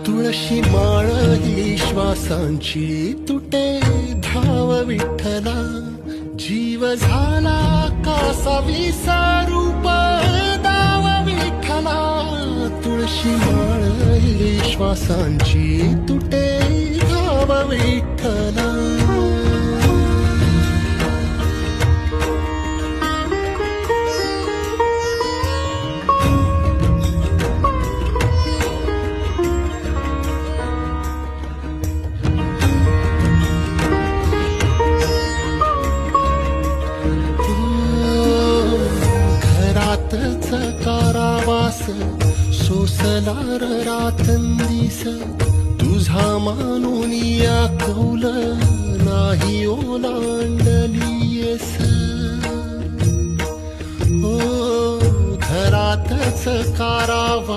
तुळशी माळ ही श्वासांची तुटे धाव विठ्ठला, जीव झाला कासा विसारूप दाव विठ्ठला. तुळशी माळ ही श्वासांची तुटे धाव विठ्ठला. कारावास सोसलार रातंदीस, तुझा मानून या कौल नाही ओलांडलीयस. ओ घरातच कारावास